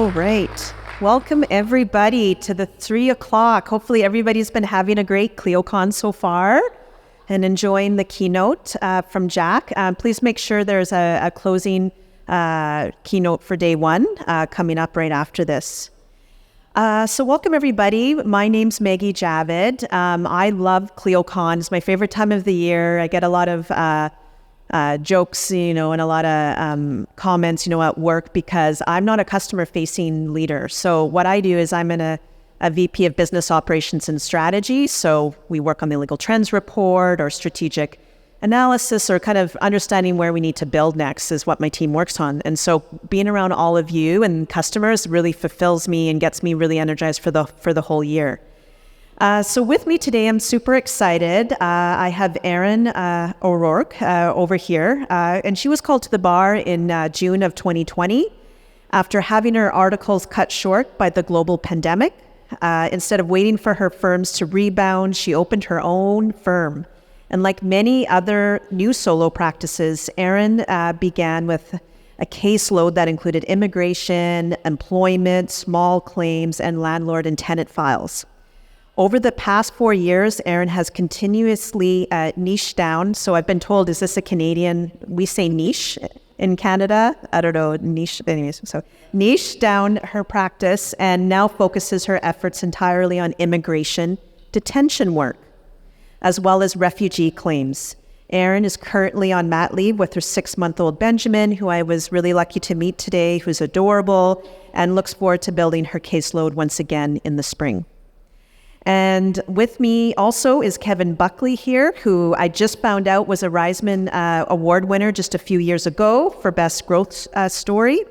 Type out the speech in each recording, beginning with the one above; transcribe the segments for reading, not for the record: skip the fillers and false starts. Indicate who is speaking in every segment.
Speaker 1: All right. Welcome everybody to the 3 o'clock. Hopefully everybody's been having a great ClioCon so far and enjoying the keynote from Jack. Please make sure there's a closing keynote for day one coming up right after this. So welcome everybody. My name's Maggie Javid. I love ClioCon. It's my favorite time of the year. I get a lot of jokes, and a lot of comments, at work because I'm not a customer-facing leader. So what I do is I'm a VP of Business Operations and Strategy. So we work on the Legal Trends Report or strategic analysis or kind of understanding where we need to build next is what my team works on. And so being around all of you and customers really fulfills me and gets me really energized for the whole year. So with me today, I'm super excited. I have Erin O'Rourke over here, and she was called to the bar in June of 2020 after having her articles cut short by the global pandemic. Instead of waiting for her firms to rebound, she opened her own firm. And like many other new solo practices, Erin began with a caseload that included immigration, employment, small claims, and landlord and tenant files. Over the past 4 years, Erin has continuously niched down. So I've been told, is this a Canadian? We say niche in Canada. I don't know, niche. Anyways, so niche down her practice and now focuses her efforts entirely on immigration detention work, as well as refugee claims. Erin is currently on mat leave with her 6-month-old Benjamin, who I was really lucky to meet today, who's adorable, and looks forward to building her caseload once again in the spring. And with me also is Kevin Buckley here, who I just found out was a Reisman Award winner just a few years ago for Best Growth Story.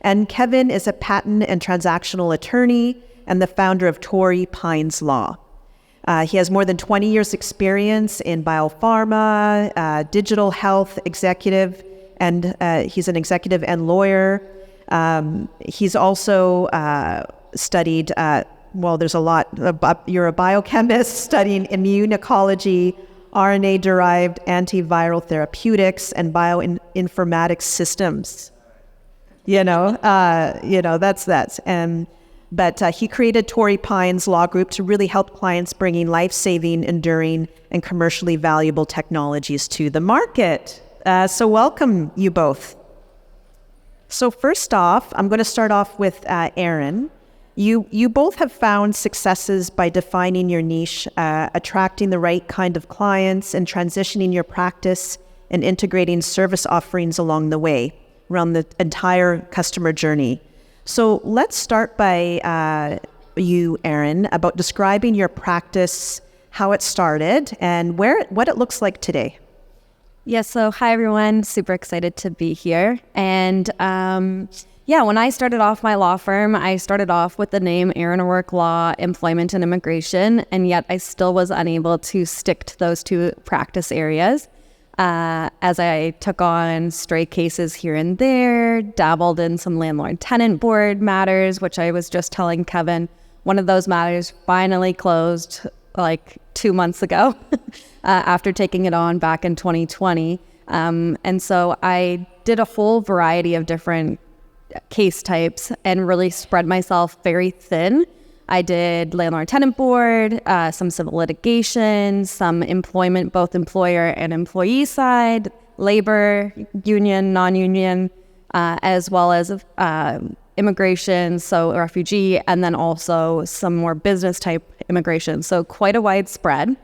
Speaker 1: And Kevin is a patent and transactional attorney and the founder of Torrey Pines Law. He has more than 20 years experience in biopharma, digital health executive, and he's an executive and lawyer. He's also studied there's a lot. You're a biochemist studying immunology, RNA-derived antiviral therapeutics, and bioinformatics systems. That's that. But he created Torrey Pines Law Group to really help clients bringing life-saving, enduring, and commercially valuable technologies to the market. So welcome, you both. So first off, I'm going to start off with Erin. You both have found successes by defining your niche, attracting the right kind of clients, and transitioning your practice and integrating service offerings along the way around the entire customer journey. So let's start by you, Erin, about describing your practice, how it started, and what it looks like today.
Speaker 2: Yes, so hi everyone, super excited to be here. And when I started off my law firm, I started off with the name Erin O'Rourke Law, Employment and Immigration, and yet I still was unable to stick to those two practice areas. As I took on stray cases here and there, dabbled in some landlord-tenant board matters, which I was just telling Kevin, one of those matters finally closed like 2 months ago after taking it on back in 2020. And so I did a whole variety of different case types and really spread myself very thin. I did landlord-tenant board, some civil litigation, some employment, both employer and employee side, labor, union, non-union, as well as immigration, so refugee, and then also some more business type immigration. So quite a wide spread.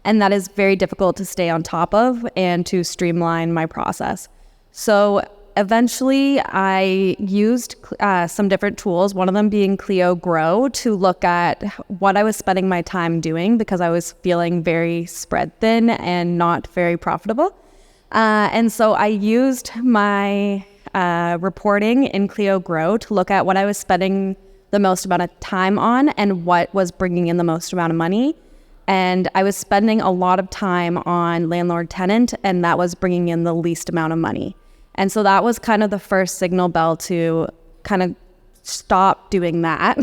Speaker 2: And that is very difficult to stay on top of and to streamline my process. So eventually, I used some different tools, one of them being Clio Grow, to look at what I was spending my time doing because I was feeling very spread thin and not very profitable. And so I used my reporting in Clio Grow to look at what I was spending the most amount of time on and what was bringing in the most amount of money. And I was spending a lot of time on landlord-tenant, and that was bringing in the least amount of money. And so that was kind of the first signal bell to kind of stop doing that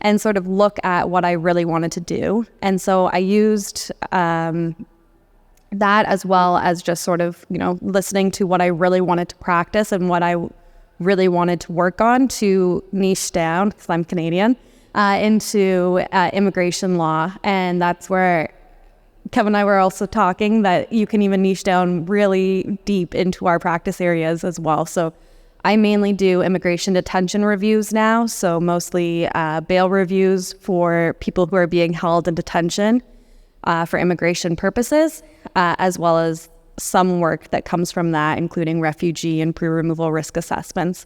Speaker 2: and sort of look at what I really wanted to do. And so I used that as well as just sort of, listening to what I really wanted to practice and what I really wanted to work on to niche down, because I'm Canadian, into immigration law. And that's where Kevin and I were also talking that you can even niche down really deep into our practice areas as well. So I mainly do immigration detention reviews now, so mostly bail reviews for people who are being held in detention for immigration purposes, as well as some work that comes from that, including refugee and pre-removal risk assessments.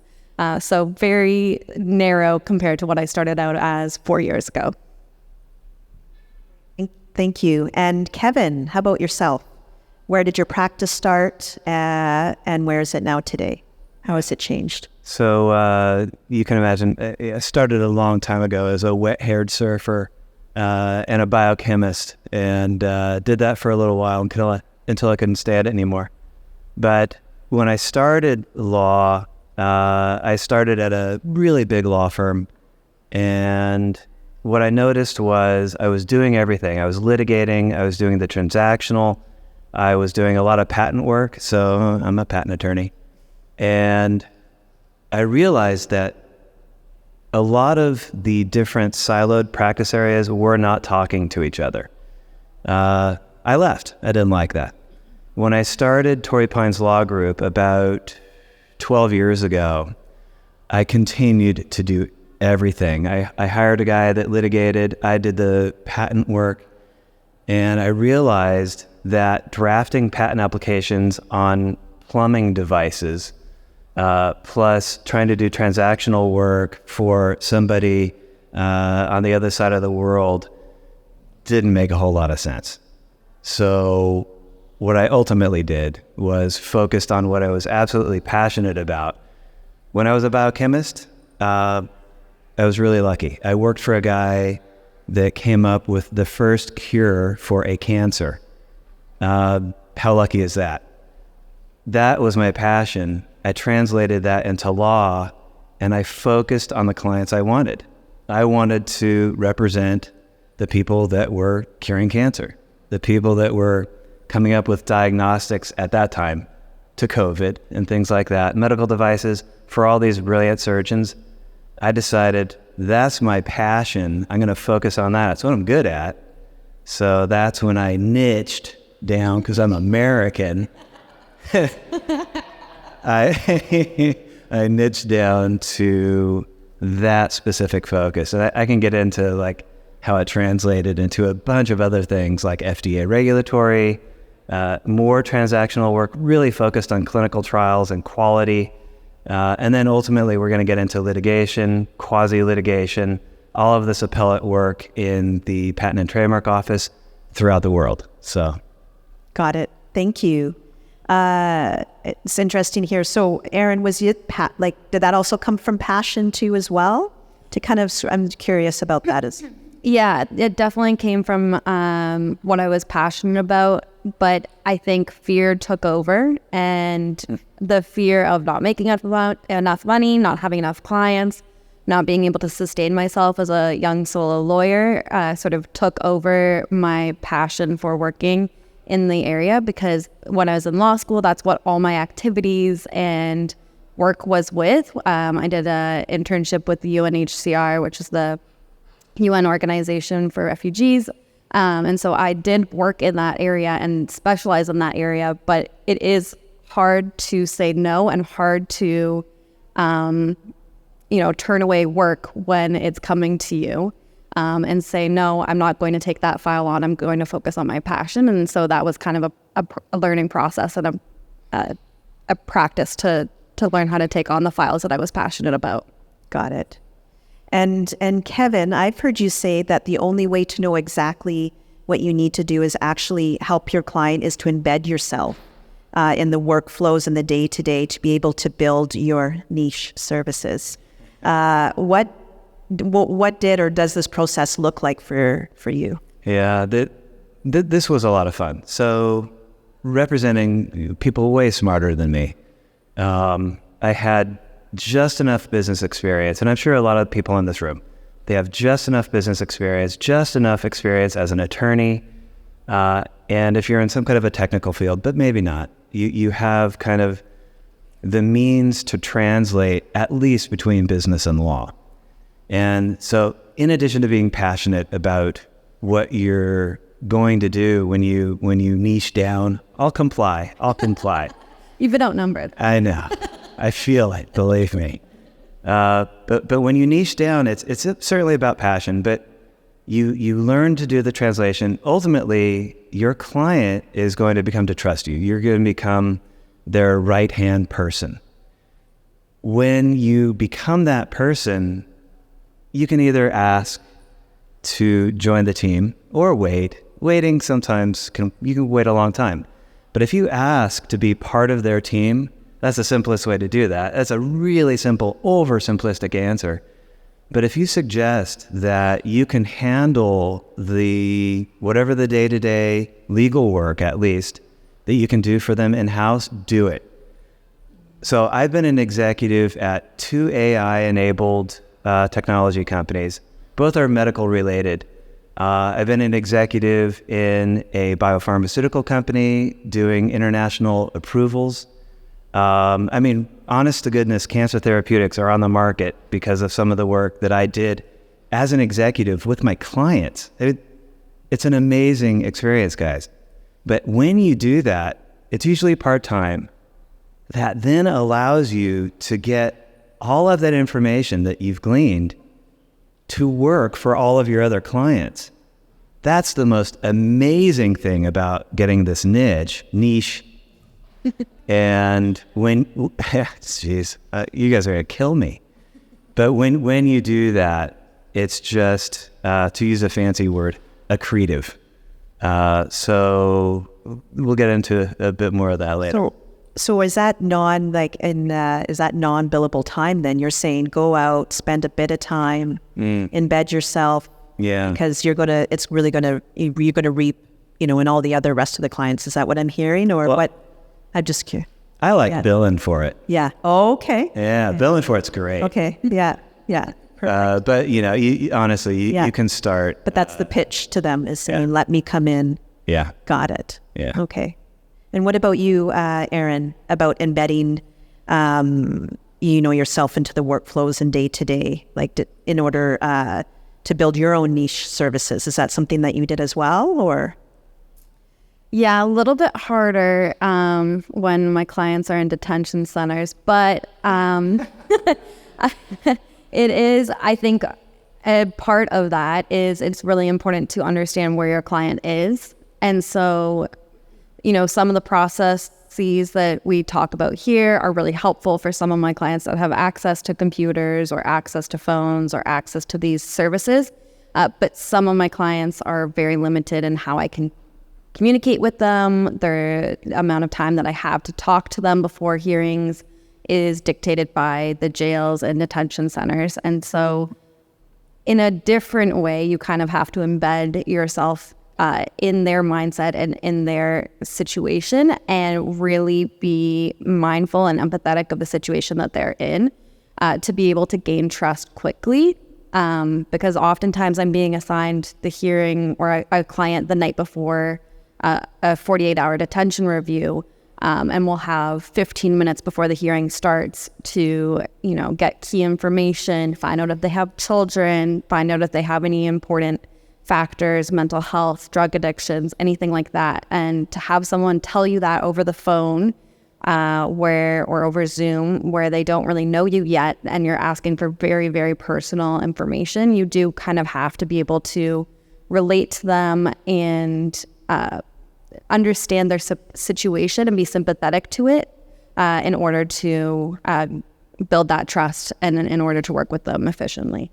Speaker 2: So very narrow compared to what I started out as 4 years ago.
Speaker 1: Thank you. And Kevin, how about yourself? Where did your practice start and where is it now today? How has it changed?
Speaker 3: So you can imagine, I started a long time ago as a wet-haired surfer and a biochemist, and did that for a little while until I couldn't stay at it anymore. But when I started law, I started at a really big law firm, and what I noticed was I was doing everything. I was litigating, I was doing the transactional, I was doing a lot of patent work, so I'm a patent attorney. And I realized that a lot of the different siloed practice areas were not talking to each other. I left. I didn't like that. When I started Torrey Pines Law Group about 12 years ago, I continued to do everything. I hired a guy that litigated, I did the patent work, and I realized that drafting patent applications on plumbing devices, plus trying to do transactional work for somebody on the other side of the world didn't make a whole lot of sense. So what I ultimately did was focused on what I was absolutely passionate about. When I was a biochemist, I was really lucky. I worked for a guy that came up with the first cure for a cancer. How lucky is that? That was my passion. I translated that into law, and I focused on the clients I wanted. I wanted to represent the people that were curing cancer, the people that were coming up with diagnostics at that time to COVID and things like that, medical devices for all these brilliant surgeons. I decided that's my passion. I'm going to focus on that. It's what I'm good at. So that's when I niched down, because I'm American. I niched down to that specific focus. And I can get into like how it translated into a bunch of other things like FDA regulatory, more transactional work, really focused on clinical trials and quality. And then ultimately we're going to get into litigation, quasi-litigation, all of this appellate work in the Patent and Trademark Office throughout the world. So,
Speaker 1: got it. Thank you. It's interesting here. So, Erin, was it did that also come from passion too, as well? I'm curious about that.
Speaker 2: Yeah, it definitely came from what I was passionate about, but I think fear took over, and the fear of not making enough money, not having enough clients, not being able to sustain myself as a young solo lawyer sort of took over my passion for working in the area, because when I was in law school, that's what all my activities and work was with. I did an internship with the UNHCR, which is the UN organization for refugees. And so I did work in that area and specialize in that area, but it is hard to say no and hard to, turn away work when it's coming to you. And say, no, I'm not going to take that file on. I'm going to focus on my passion. And so that was kind of a learning process and a practice to learn how to take on the files that I was passionate about.
Speaker 1: Got it. And Kevin, I've heard you say that the only way to know exactly what you need to do is actually help your client is to embed yourself in the workflows and the day-to-day to be able to build your niche services. What did or does this process look like for you?
Speaker 3: Yeah, this was a lot of fun. So representing people way smarter than me, I had just enough business experience, and I'm sure a lot of people in this room, they have just enough business experience, just enough experience as an attorney, and if you're in some kind of a technical field, but maybe not, you have kind of the means to translate at least between business and law. And so in addition to being passionate about what you're going to do when you niche down, I'll comply.
Speaker 2: You've been outnumbered.
Speaker 3: I know. I feel it, believe me. But when you niche down, it's certainly about passion, but you learn to do the translation. Ultimately, your client is going to become to trust you. You're going to become their right-hand person. When you become that person, you can either ask to join the team or wait. Waiting sometimes you can wait a long time. But if you ask to be part of their team, that's the simplest way to do that. That's a really simple, oversimplistic answer. But if you suggest that you can handle whatever the day-to-day legal work, at least, that you can do for them in-house, do it. So I've been an executive at 2 AI-enabled technology companies. Both are medical related. I've been an executive in a biopharmaceutical company doing international approvals. Honest to goodness, cancer therapeutics are on the market because of some of the work that I did as an executive with my clients. It's an amazing experience, guys. But when you do that, it's usually part-time. That then allows you to get all of that information that you've gleaned to work for all of your other clients. That's the most amazing thing about getting this niche. And when, geez, you guys are gonna kill me. But when you do that, it's just, to use a fancy word, accretive. So we'll get into a bit more of that later.
Speaker 1: So is that non-billable time then? You're saying go out, spend a bit of time, embed yourself.
Speaker 3: Yeah.
Speaker 1: Because you're gonna reap, in all the other rest of the clients. Is that what I'm hearing, or what? I'm just curious.
Speaker 3: I like billing for it.
Speaker 1: Yeah. Oh, okay.
Speaker 3: Yeah, billing for it's great.
Speaker 1: Okay. Yeah. Yeah. Perfect.
Speaker 3: But you honestly, you can start.
Speaker 1: But that's the pitch to them, is saying, "Let me come in."
Speaker 3: Yeah.
Speaker 1: Got it.
Speaker 3: Yeah.
Speaker 1: Okay. And what about you, Aaron? About embedding, yourself into the workflows and day to day, in order to build your own niche services. Is that something that you did as well, or?
Speaker 2: Yeah, a little bit harder when my clients are in detention centers, but it is, I think, a part of that is it's really important to understand where your client is. And so, some of the processes that we talk about here are really helpful for some of my clients that have access to computers or access to phones or access to these services. But some of my clients are very limited in how I can communicate with them. The amount of time that I have to talk to them before hearings is dictated by the jails and detention centers. And so in a different way, you kind of have to embed yourself in their mindset and in their situation and really be mindful and empathetic of the situation that they're in to be able to gain trust quickly. Because oftentimes I'm being assigned the hearing or a client the night before a 48-hour detention review, and we'll have 15 minutes before the hearing starts to, get key information, find out if they have children, find out if they have any important factors, mental health, drug addictions, anything like that. And to have someone tell you that over the phone or over Zoom, where they don't really know you yet, and you're asking for very, very personal information, you do kind of have to be able to relate to them and understand their situation and be sympathetic to it in order to build that trust and in order to work with them efficiently.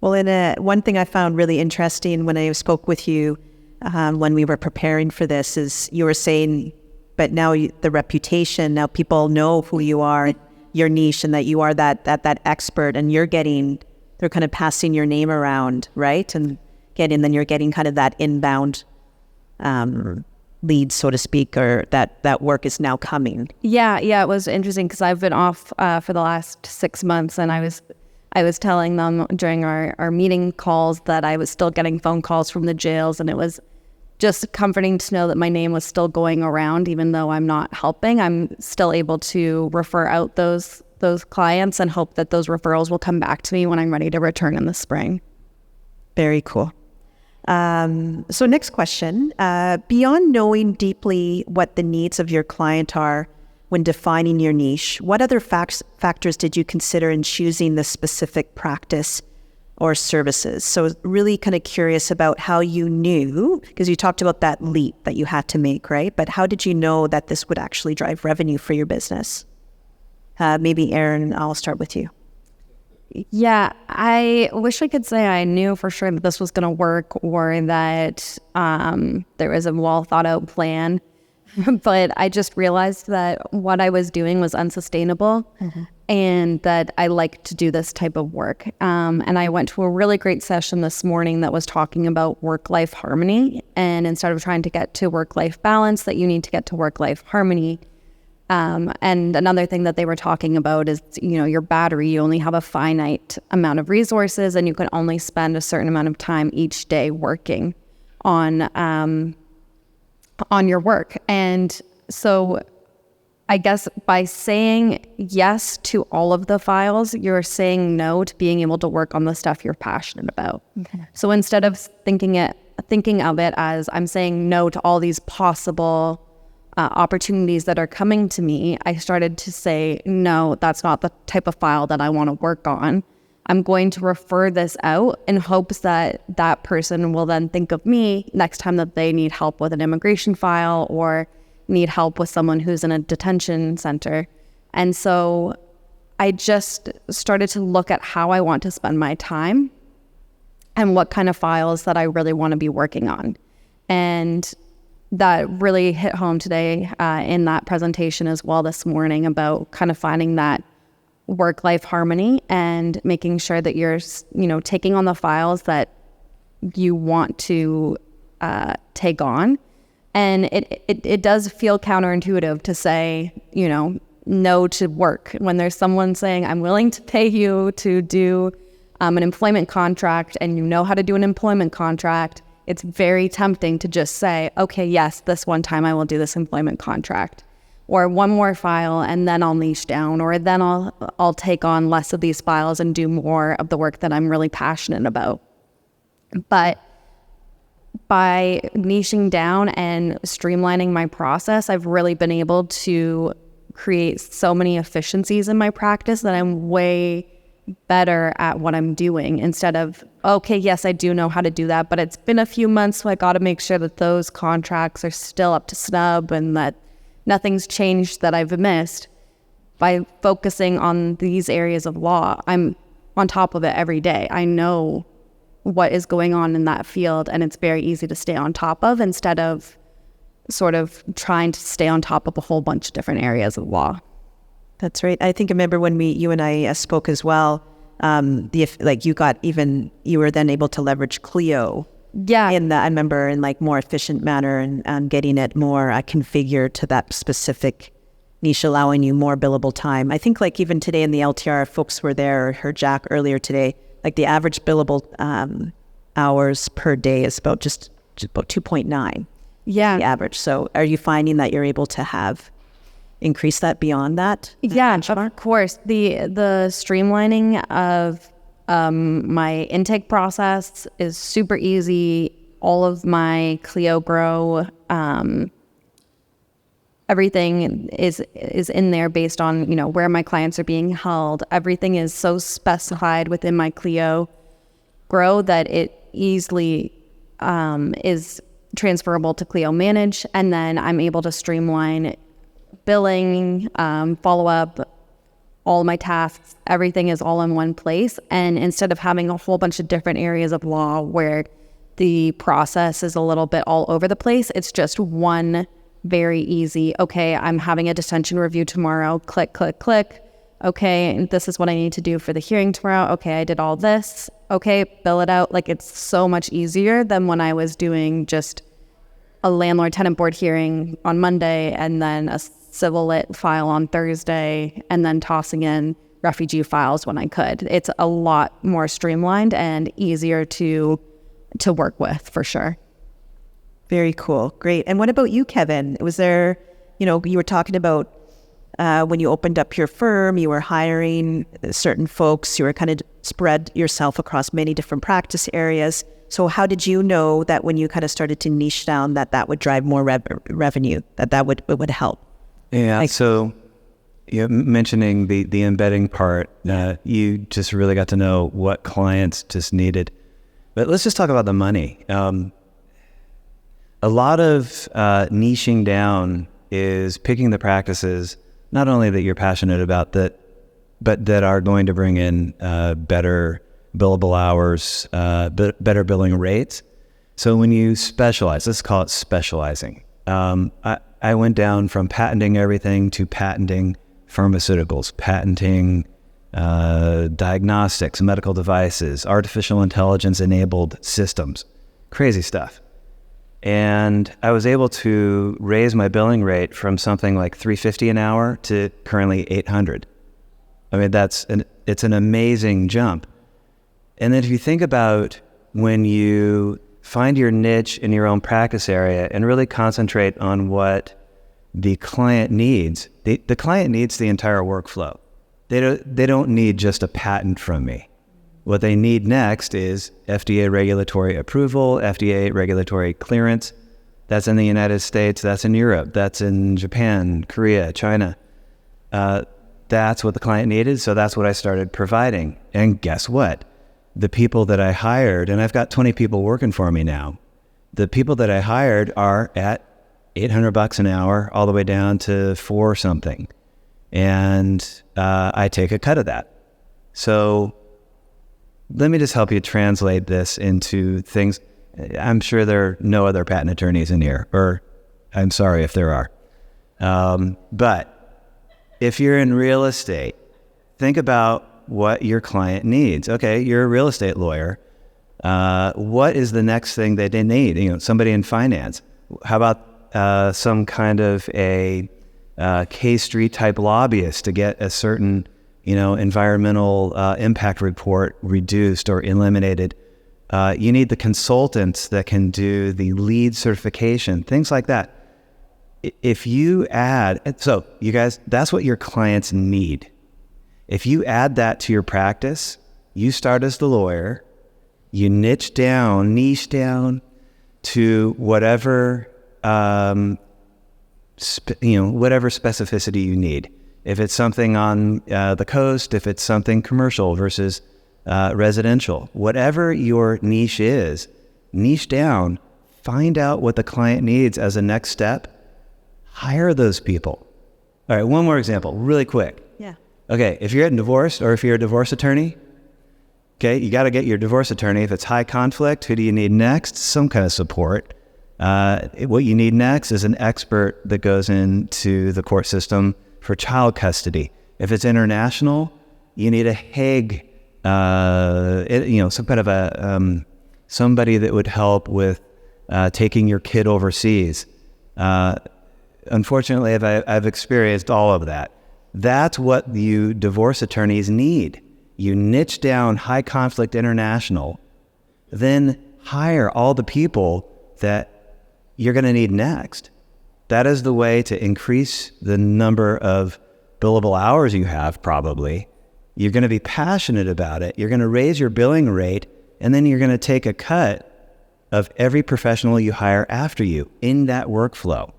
Speaker 1: Well, one thing I found really interesting when I spoke with you when we were preparing for this is you were saying, but now the reputation, now people know who you are, your niche, and that you are that expert, and they're kind of passing your name around, right? And then you're getting kind of that inbound lead, so to speak, or that work is now coming.
Speaker 2: Yeah, it was interesting because I've been off for the last 6 months, and I was telling them during our meeting calls that I was still getting phone calls from the jails, and it was just comforting to know that my name was still going around, even though I'm not helping. I'm still able to refer out those clients and hope that those referrals will come back to me when I'm ready to return in the spring.
Speaker 1: Very cool. So next question, beyond knowing deeply what the needs of your client are when defining your niche, what other factors did you consider in choosing the specific practice or services? So really kind of curious about how you knew, because you talked about that leap that you had to make, right? But how did you know that this would actually drive revenue for your business? Maybe Erin, I'll start with you.
Speaker 2: Yeah, I wish I could say I knew for sure that this was going to work or that there was a well thought out plan. But I just realized that what I was doing was unsustainable and that I like to do this type of work. And I went to a really great session this morning that was talking about work-life harmony. And instead of trying to get to work-life balance, that you need to get to work-life harmony. And another thing that they were talking about is, your battery, you only have a finite amount of resources and you can only spend a certain amount of time each day working on your work. And so I guess by saying yes to all of the files, you're saying no to being able to work on the stuff you're passionate about. Okay. So instead of thinking of it as I'm saying no to all these possible opportunities that are coming to me, I started to say, no, that's not the type of file that I want to work on. I'm going to refer this out in hopes that that person will then think of me next time that they need help with an immigration file or need help with someone who's in a detention center. And so I just started to look at how I want to spend my time and what kind of files that I really want to be working on. And that really hit home today in that presentation as well this morning about kind of finding that work-life harmony and making sure that you're, taking on the files that you want to take on. And it does feel counterintuitive to say, no to work when there's someone saying, I'm willing to pay you to do an employment contract, and you know how to do an employment contract. It's very tempting to just say, okay, yes, this one time I will do this employment contract, or one more file and then I'll niche down, or then I'll take on less of these files and do more of the work that I'm really passionate about. But by niching down and streamlining my process, I've really been able to create so many efficiencies in my practice that I'm way better at what I'm doing, instead of, okay, yes, I do know how to do that, but it's been a few months, so I got to make sure that those contracts are still up to snub and that nothing's changed that I've missed. By focusing on these areas of law, I'm on top of it every day. I know what is going on in that field, and it's very easy to stay on top of instead of sort of trying to stay on top of a whole bunch of different areas of law.
Speaker 1: That's right. I think I remember when you and I spoke as well, you were then able to leverage Clio.
Speaker 2: Yeah.
Speaker 1: I remember in more efficient manner and getting it more configured to that specific niche, allowing you more billable time. I think even today in the LTR, folks were there, or heard Jack earlier today, the average billable hours per day is about just about 2.9.
Speaker 2: Yeah.
Speaker 1: The average. So are you finding that you're able to increase that beyond that?
Speaker 2: Yeah, of course. The streamlining of my intake process is super easy. All of my Clio Grow, everything is in there based on, where my clients are being held. Everything is so specified within my Clio Grow that it easily is transferable to Clio Manage. And then I'm able to streamline billing, follow-up, all my tasks. Everything is all in one place. And instead of having a whole bunch of different areas of law where the process is a little bit all over the place, it's just one very easy, okay, I'm having a detention review tomorrow, click, click, click. Okay, this is what I need to do for the hearing tomorrow. Okay, I did all this. Okay, bill it out. It's so much easier than when I was doing just a landlord-tenant board hearing on Monday and then a civil lit file on Thursday and then tossing in refugee files when I could. It's a lot more streamlined and easier to work with, for sure.
Speaker 1: Very cool. Great. And what about you, Kevin? Was there, you were talking about when you opened up your firm, you were hiring certain folks, you were kind of spread yourself across many different practice areas. So how did you know that when you kind of started to niche down that would drive more revenue, that would help?
Speaker 3: Yeah. So you're mentioning the embedding part, you just really got to know what clients just needed. But let's just talk about the money. A lot of niching down is picking the practices, not only that you're passionate about, but that are going to bring in better billable hours, better billing rates. So when you specialize, let's call it specializing. I went down from patenting everything to patenting pharmaceuticals, patenting diagnostics, medical devices, artificial intelligence enabled systems, crazy stuff. And I was able to raise my billing rate from something like $350 an hour to currently $800. I mean, it's an amazing jump. And then if you think about when you find your niche in your own practice area and really concentrate on what the client needs, the client needs the entire workflow. They don't need just a patent from me. What they need next is FDA regulatory approval, FDA regulatory clearance. That's in the United States, that's in Europe, that's in Japan, Korea, China. That's what the client needed, so that's what I started providing. And guess what? The people that I hired, and I've got 20 people working for me now, the people that I hired are at $800 an hour all the way down to $4 something. And I take a cut of that. So let me just help you translate this into things. I'm sure there are no other patent attorneys in here, or I'm sorry if there are. But if you're in real estate, think about what your client needs. Okay, you're a real estate lawyer. What is the next thing that they need? Somebody in finance. How about some kind of a K Street type lobbyist to get a certain environmental impact report reduced or eliminated? You need the consultants that can do the LEED certification, things like that. If you add, so you guys, that's what your clients need. If you add that to your practice, you start as the lawyer, you niche down to whatever, whatever specificity you need. If it's something on the coast, if it's something commercial versus residential, whatever your niche is, niche down, find out what the client needs as a next step, hire those people. All right, one more example, really quick.
Speaker 1: Yeah.
Speaker 3: Okay, if you're getting divorced or if you're a divorce attorney, okay, you got to get your divorce attorney. If it's high conflict, who do you need next? Some kind of support. What you need next is an expert that goes into the court system for child custody. If it's international, you need a Hague, some kind of a somebody that would help with taking your kid overseas. Unfortunately, I've experienced all of that. That's what you divorce attorneys need. You niche down high conflict international, then hire all the people that you're going to need next. That is the way to increase the number of billable hours you have, probably. You're going to be passionate about it. You're going to raise your billing rate, and then you're going to take a cut of every professional you hire after you in that workflow.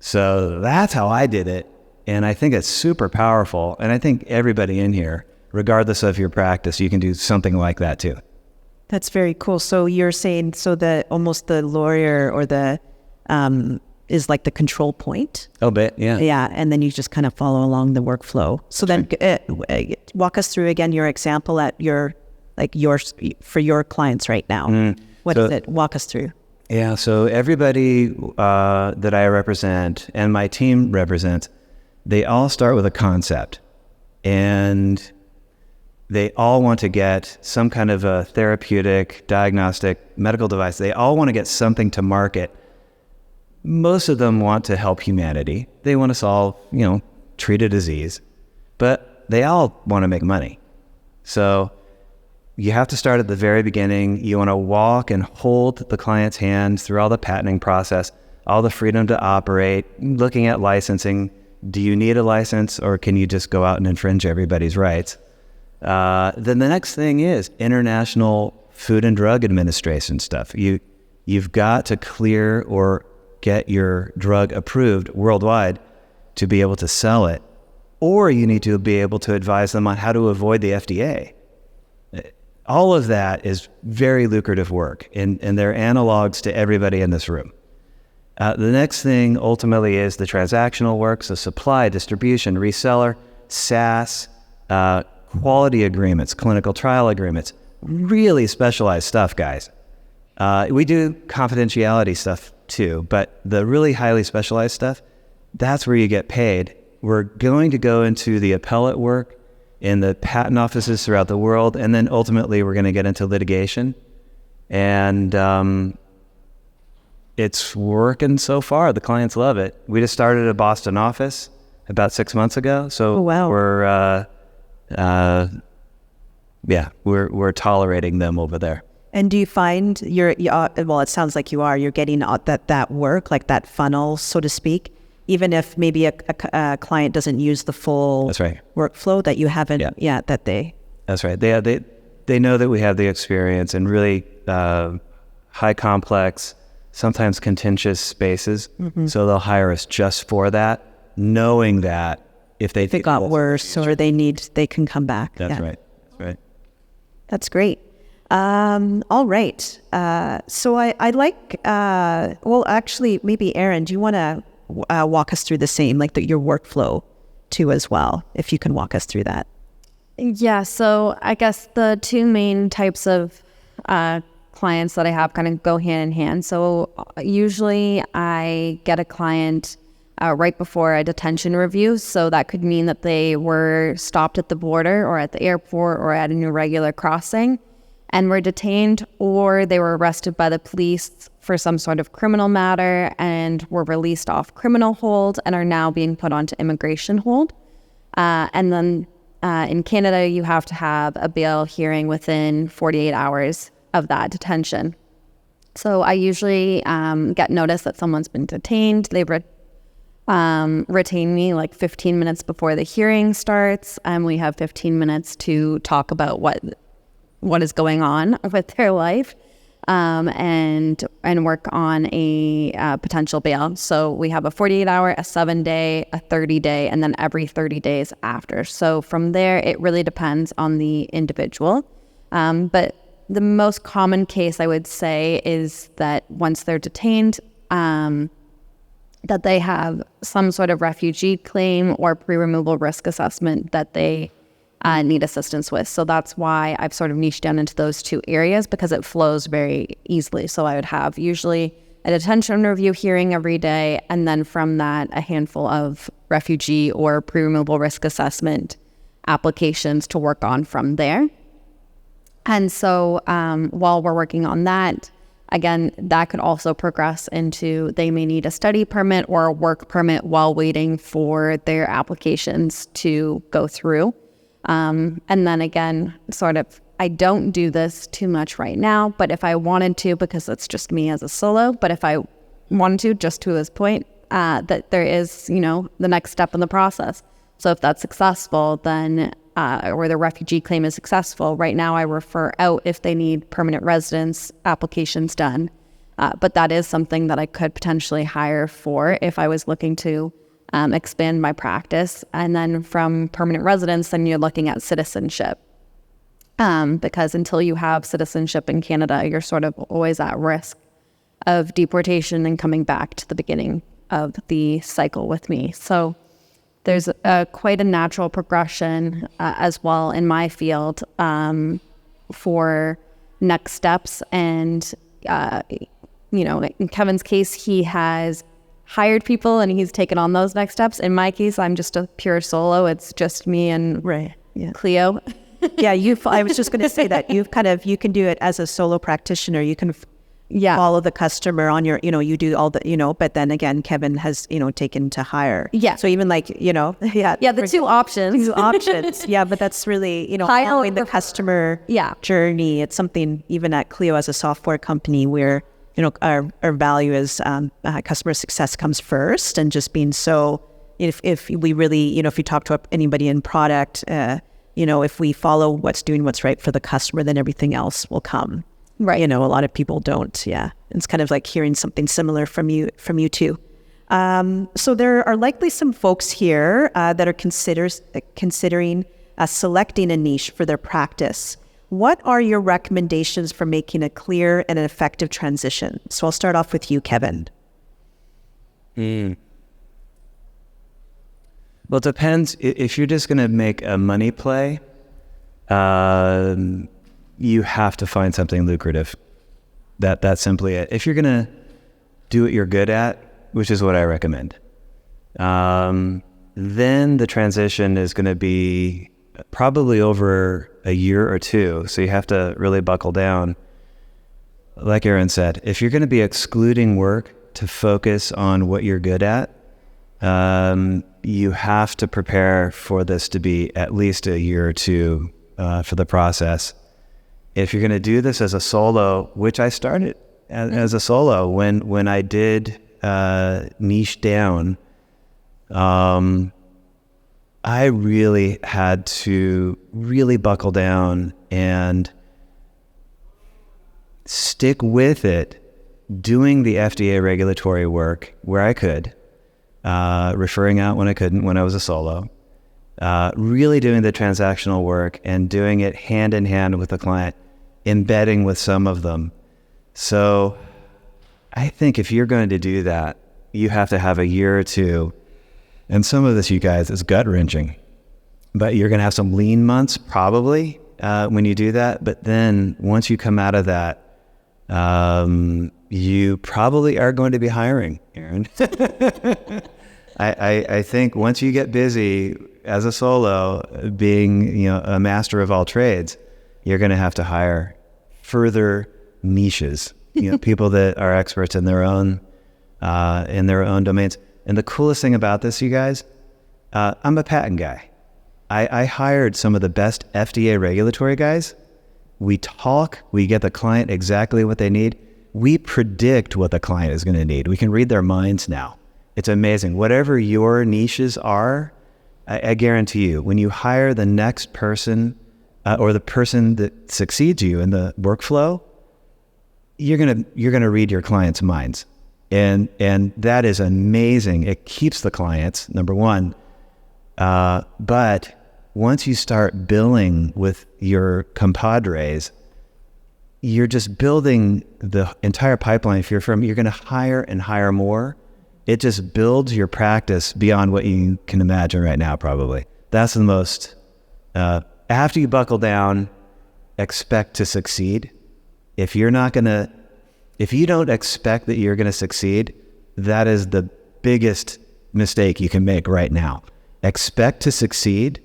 Speaker 3: So that's how I did it. And I think it's super powerful. And I think everybody in here, regardless of your practice, you can do something like that too.
Speaker 1: That's very cool. So you're saying, almost the lawyer or the, is like the control point.
Speaker 3: Oh, but yeah.
Speaker 1: Yeah. And then you just kind of follow along the workflow. So then walk us through again your example at for your clients right now. What is it? Walk us through.
Speaker 3: Yeah. So everybody that I represent and my team represents, they all start with a concept, and they all want to get some kind of a therapeutic, diagnostic, medical device. They all want to get something to market. Most of them want to help humanity. They want to solve, treat a disease, but they all want to make money. So you have to start at the very beginning. You want to walk and hold the client's hand through all the patenting process, all the freedom to operate, looking at licensing. Do you need a license, or can you just go out and infringe everybody's rights? Then the next thing is international Food and Drug Administration stuff. You've got to clear or get your drug approved worldwide to be able to sell it, or you need to be able to advise them on how to avoid the FDA. All of that is very lucrative work, and they're analogs to everybody in this room. The next thing ultimately is the transactional work, so supply, distribution, reseller, SaaS, quality agreements, clinical trial agreements, really specialized stuff, guys. We do confidentiality stuff too, but the really highly specialized stuff, that's where you get paid. We're going to go into the appellate work in the patent offices throughout the world, and then ultimately we're going to get into litigation. And it's working so far. The clients love it. We just started a Boston office about 6 months ago, so we're tolerating them over there.
Speaker 1: And do you find well, it sounds like you're getting that work, like that funnel, so to speak, even if maybe a client doesn't use the full
Speaker 3: That's right.
Speaker 1: workflow that you haven't that they...
Speaker 3: That's right. They know that we have the experience in really high complex, sometimes contentious spaces. Mm-hmm. So they'll hire us just for that, knowing that if they think
Speaker 1: got worse or they can come back.
Speaker 3: That's right. That's right.
Speaker 1: That's great. All right. So I'd like, well, actually, maybe Erin, do you want to walk us through the same, like your workflow too as well, if you can walk us through that?
Speaker 2: Yeah, so I guess the two main types of clients that I have kind of go hand in hand. So usually I get a client right before a detention review. So that could mean that they were stopped at the border or at the airport or at an irregular crossing and were detained, or they were arrested by the police for some sort of criminal matter and were released off criminal hold and are now being put onto immigration hold. And then in Canada, you have to have a bail hearing within 48 hours of that detention. So I usually get notice that someone's been detained. They retain me like 15 minutes before the hearing starts, and we have 15 minutes to talk about what is going on with their life, and work on a potential bail. So we have a 48-hour, a 7-day, a 30-day, and then every 30 days after. So from there, it really depends on the individual. But the most common case I would say is that once they're detained, that they have some sort of refugee claim or pre-removal risk assessment that they need assistance with. So that's why I've sort of niched down into those two areas, because it flows very easily. So I would have usually a detention review hearing every day, and then from that, a handful of refugee or pre-removal risk assessment applications to work on from there. And so while we're working on that, again, that could also progress into they may need a study permit or a work permit while waiting for their applications to go through. And then again, sort of, I don't do this too much right now, but if I wanted to, because it's just me as a solo, but if I wanted to, just to this point, that there is, the next step in the process. So if that's successful, then, or the refugee claim is successful, right now I refer out if they need permanent residence applications done. But that is something that I could potentially hire for if I was looking to expand my practice. And then from permanent residence, then you're looking at citizenship. Because until you have citizenship in Canada, you're sort of always at risk of deportation and coming back to the beginning of the cycle with me. So there's quite a natural progression as well in my field for next steps. And, in Kevin's case, he has hired people and he's taken on those next steps. In my case, I'm just a pure solo. It's just me and Cleo.
Speaker 1: Yeah, I was just going to say that you can do it as a solo practitioner. You can
Speaker 2: Yeah.
Speaker 1: follow the customer on your, you do all the, but then again, Kevin has, taken to hire.
Speaker 2: Yeah.
Speaker 1: So even like, yeah.
Speaker 2: Yeah, the two options.
Speaker 1: Two options. Yeah, but that's really, following the customer journey. It's something even at Clio as a software company where, our value is customer success comes first, and just being so, if we really, if you talk to anybody in product, if we follow what's right for the customer, then everything else will come.
Speaker 2: Right.
Speaker 1: A lot of people don't. Yeah. It's kind of like hearing something similar from you too. So there are likely some folks here that are considering selecting a niche for their practice. What are your recommendations for making a clear and an effective transition? So I'll start off with you, Kevin.
Speaker 3: Well, it depends. If you're just going to make a money play, you have to find something lucrative. That's simply it. If you're going to do what you're good at, which is what I recommend, then the transition is going to be probably over a year or two. So you have to really buckle down. Like Aaron said, if you're going to be excluding work to focus on what you're good at, you have to prepare for this to be at least a year or two for the process. If you're going to do this as a solo, which I started as a solo when I did niche down, I really had to really buckle down and stick with it, doing the FDA regulatory work where I could, referring out when I couldn't, when I was a solo, really doing the transactional work and doing it hand in hand with the client, embedding with some of them. So I think if you're going to do that, you have to have a year or two. And some of this, you guys, is gut-wrenching. But you're going to have some lean months probably when you do that. But then once you come out of that, you probably are going to be hiring, Aaron. I think once you get busy as a solo, being a master of all trades, you're going to have to hire further niches, people that are experts in their own domains. And the coolest thing about this, you guys, I'm a patent guy. I hired some of the best FDA regulatory guys. We talk, we get the client exactly what they need. We predict what the client is going to need. We can read their minds now. It's amazing. Whatever your niches are, I guarantee you, when you hire the next person or the person that succeeds you in the workflow, you're gonna read your clients' minds. And that is amazing. It keeps the clients, number one. But once you start billing with your compadres, you're just building the entire pipeline for your firm. You're going to hire and hire more. It just builds your practice beyond what you can imagine right now, probably. That's the most, after you buckle down, expect to succeed. If you don't expect that you're going to succeed, that is the biggest mistake you can make right now. Expect to succeed,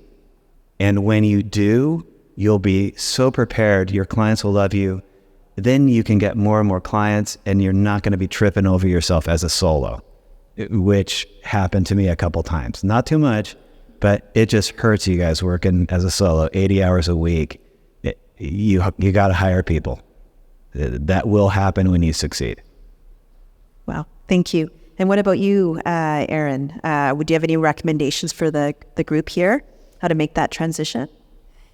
Speaker 3: and when you do, you'll be so prepared. Your clients will love you. Then you can get more and more clients, and you're not going to be tripping over yourself as a solo, which happened to me a couple times. Not too much, but it just hurts you guys working as a solo, 80 hours a week. You got to hire people. That will happen when you succeed.
Speaker 1: Wow. Thank you. And what about you, Aaron? Would you have any recommendations for the group here, how to make that transition?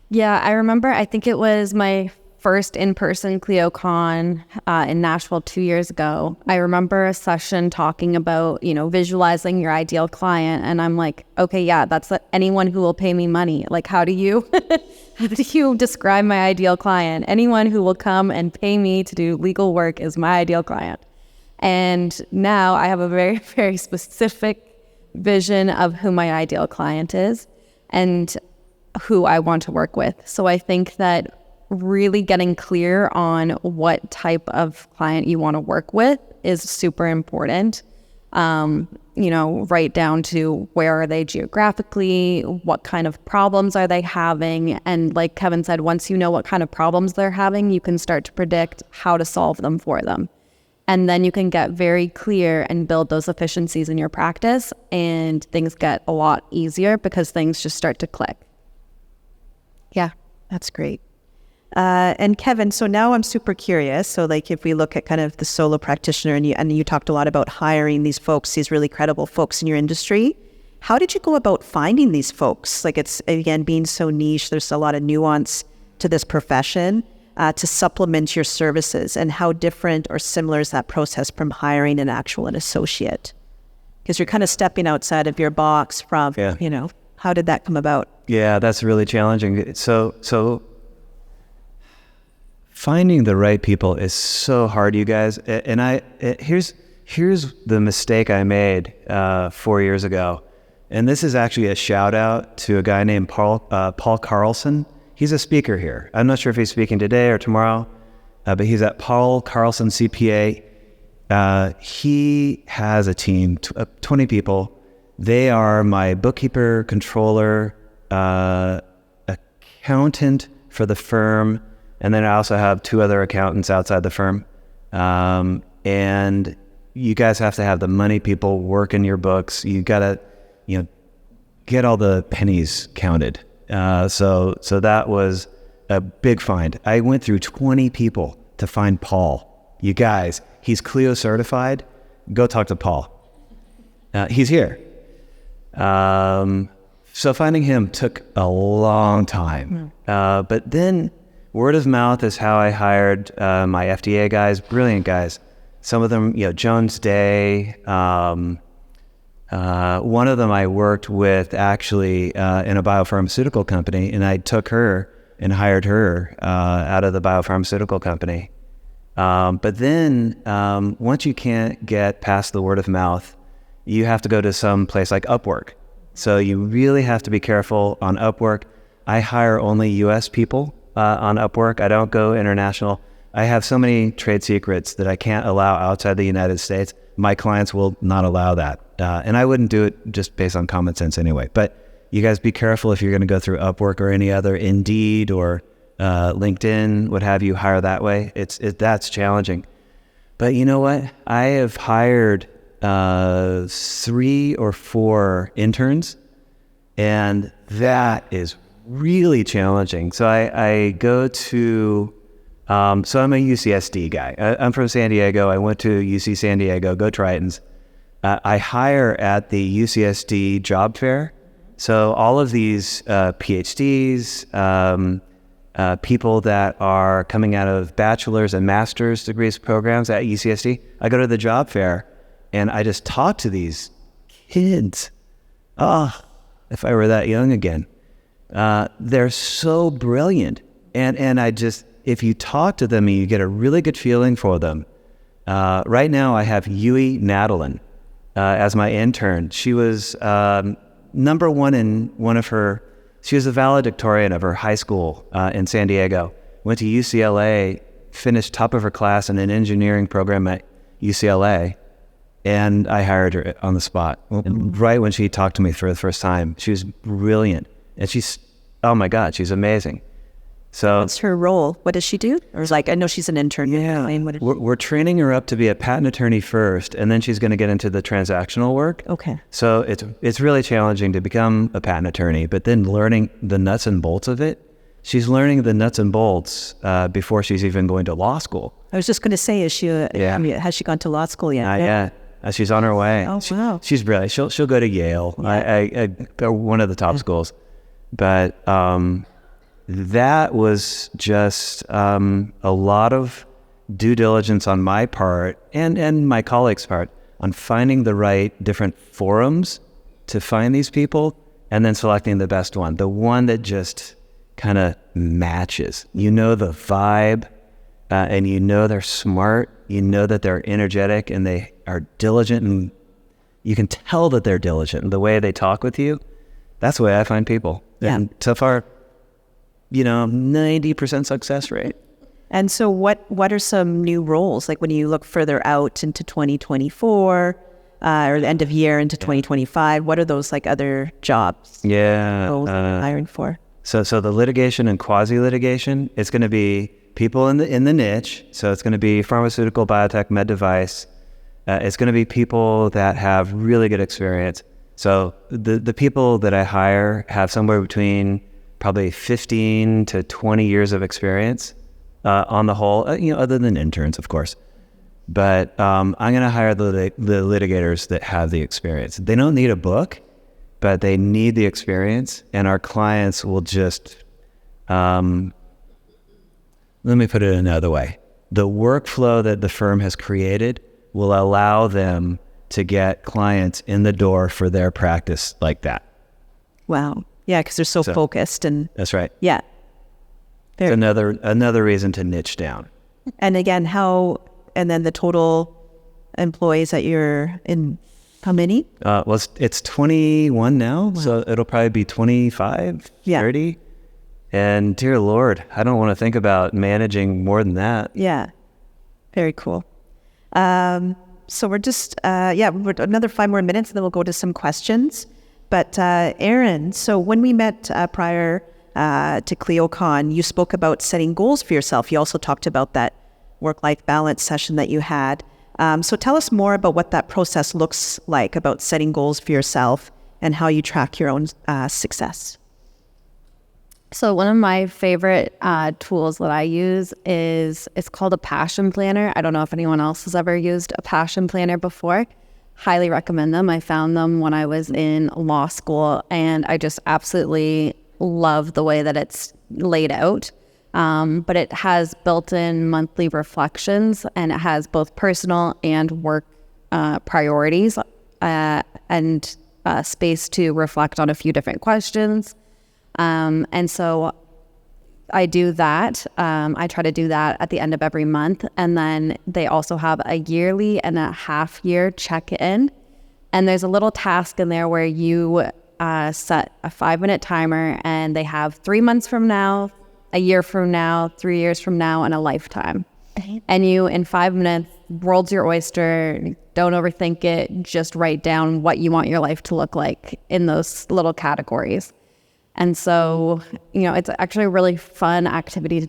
Speaker 2: Yeah, I remember, I think it was my first in-person ClioCon in Nashville 2 years ago. I remember a session talking about, visualizing your ideal client. And I'm like, okay, yeah, that's anyone who will pay me money. Like, how do you describe my ideal client? Anyone who will come and pay me to do legal work is my ideal client. And now I have a very, very specific vision of who my ideal client is and who I want to work with. So I think that really getting clear on what type of client you want to work with is super important. Right down to where are they geographically, what kind of problems are they having, and like Kevin said, once you know what kind of problems they're having, you can start to predict how to solve them for them. And then you can get very clear and build those efficiencies in your practice, and things get a lot easier because things just start to click.
Speaker 1: Yeah, that's great. And Kevin, so now I'm super curious. So like if we look at kind of the solo practitioner, and you talked a lot about hiring these folks, these really credible folks in your industry. How did you go about finding these folks? Like it's, again, being so niche, there's a lot of nuance to this profession to supplement your services. And how different or similar is that process from hiring an associate? Because you're kind of stepping outside of your box from, how did that come about?
Speaker 3: Yeah, that's really challenging. So finding the right people is so hard, you guys. And here's the mistake I made 4 years ago. And this is actually a shout out to a guy named Paul Carlson. He's a speaker here. I'm not sure if he's speaking today or tomorrow, but he's at Paul Carlson CPA. He has a team, 20 people. They are my bookkeeper, controller, accountant for the firm, and then I also have 2 other accountants outside the firm. And you guys have to have the money people work in your books. You gotta, get all the pennies counted. So that was a big find. I went through 20 people to find Paul. You guys, he's Clio certified. Go talk to Paul. He's here. So finding him took a long time. But then word of mouth is how I hired my FDA guys, brilliant guys. Some of them, Jones Day. One of them I worked with actually in a biopharmaceutical company, and I took her and hired her out of the biopharmaceutical company. But then once you can't get past the word of mouth, you have to go to some place like Upwork. So you really have to be careful on Upwork. I hire only US people on Upwork. I don't go international. I have so many trade secrets that I can't allow outside the United States. My clients will not allow that. And I wouldn't do it just based on common sense anyway. But you guys be careful if you're going to go through Upwork or any other Indeed or LinkedIn, what have you, hire that way. That's challenging. But you know what? I have hired 3 or 4 interns, and that is really challenging. So I go to, so I'm a UCSD guy. I'm from San Diego. I went to UC San Diego, go Tritons. I hire at the UCSD job fair. So all of these PhDs, people that are coming out of bachelor's and master's degrees programs at UCSD, I go to the job fair and I just talk to these kids. If I were that young again. They're so brilliant. And if you talk to them, you get a really good feeling for them. Right now I have Yui Nadalin as my intern. She was number 1 in she was a valedictorian of her high school in San Diego, went to UCLA, finished top of her class in an engineering program at UCLA, and I hired her on the spot. Right when she talked to me for the first time. She was brilliant, and oh my God, she's amazing. So
Speaker 1: what's her role? What does she do? Or I know she's an intern.
Speaker 3: Yeah, we're training her up to be a patent attorney first, and then she's going to get into the transactional work.
Speaker 1: Okay.
Speaker 3: So it's really challenging to become a patent attorney, but then learning the nuts and bolts of it. She's learning the nuts and bolts before she's even going to law school.
Speaker 1: I was just going to say, has she gone to law school yet?
Speaker 3: Not yet. She's on her way.
Speaker 1: Oh, wow.
Speaker 3: She's brilliant. She'll go to Yale, one of the top schools, but. That was just a lot of due diligence on my part and my colleagues' part on finding the right different forums to find these people and then selecting the best one, the one that just kind of matches. You know the vibe, and you know they're smart, you know that they're energetic and they are diligent, and you can tell that they're diligent in the way they talk with you. That's the way I find people.
Speaker 1: Yeah.
Speaker 3: And so far, 90% success rate.
Speaker 1: And so what are some new roles? Like when you look further out into 2024 or the end of year into 2025, what are those other jobs?
Speaker 3: Yeah.
Speaker 1: Roles that you're hiring for?
Speaker 3: So the litigation and quasi-litigation, it's going to be people in the niche. So it's going to be pharmaceutical, biotech, med device. It's going to be people that have really good experience. So the people that I hire have somewhere between probably 15 to 20 years of experience on the whole, other than interns, of course. But I'm going to hire the litigators that have the experience. They don't need a book, but they need the experience. And our clients will just, let me put it another way. The workflow that the firm has created will allow them to get clients in the door for their practice like that.
Speaker 1: Wow. Yeah, because they're so focused. And
Speaker 3: that's right.
Speaker 1: Yeah.
Speaker 3: It's another reason to niche down.
Speaker 1: And again, and then the total employees that you're in, how many?
Speaker 3: Well, it's 21 now, so it'll probably be 25, 30. And dear Lord, I don't want to think about managing more than that.
Speaker 1: Yeah. Very cool. So we're just, we're another 5 more minutes and then we'll go to some questions. But Aaron, so when we met prior to ClioCon, you spoke about setting goals for yourself. You also talked about that work-life balance session that you had. So tell us more about what that process looks like, about setting goals for yourself and how you track your own success.
Speaker 2: So one of my favorite tools that I use it's called a passion planner. I don't know if anyone else has ever used a passion planner before. Highly recommend them. I found them when I was in law school, and I just absolutely love the way that it's laid out. But it has built-in monthly reflections, and it has both personal and work priorities and space to reflect on a few different questions. And so I do that. I try to do that at the end of every month. And then they also have a yearly and a half-year check-in. And there's a little task in there where you set a 5-minute timer, and they have 3 months from now, a year from now, 3 years from now, and a lifetime. And you, in 5 minutes, world's your oyster. Don't overthink it. Just write down what you want your life to look like in those little categories. And so, it's actually a really fun activity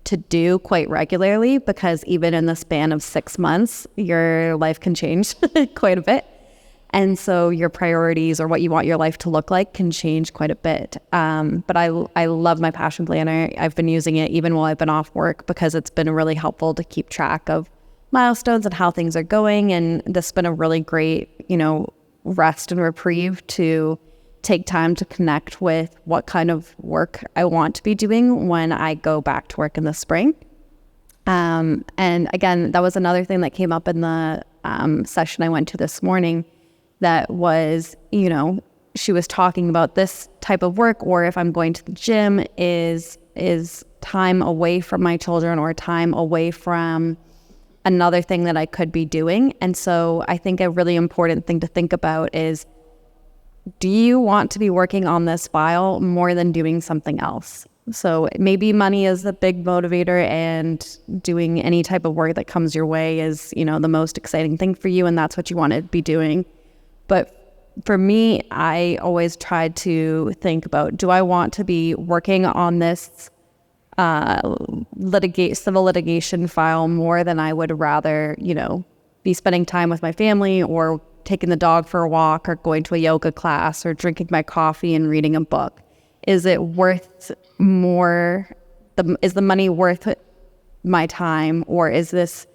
Speaker 2: to do quite regularly, because even in the span of 6 months, your life can change quite a bit. And so your priorities or what you want your life to look like can change quite a bit. But I love my passion planner. I've been using it even while I've been off work, because it's been really helpful to keep track of milestones and how things are going. And this has been a really great, rest and reprieve to take time to connect with what kind of work I want to be doing when I go back to work in the spring. And again, that was another thing that came up in the session I went to this morning. That was, she was talking about this type of work, or if I'm going to the gym, is time away from my children or time away from another thing that I could be doing. And so I think a really important thing to think about is, do you want to be working on this file more than doing something else? So maybe money is the big motivator, and doing any type of work that comes your way is, the most exciting thing for you, and that's what you want to be doing. But for me, I always tried to think about, do I want to be working on this civil litigation file more than I would rather, be spending time with my family, or taking the dog for a walk, or going to a yoga class, or drinking my coffee and reading a book? Is it worth more? Is the money worth my time, or is this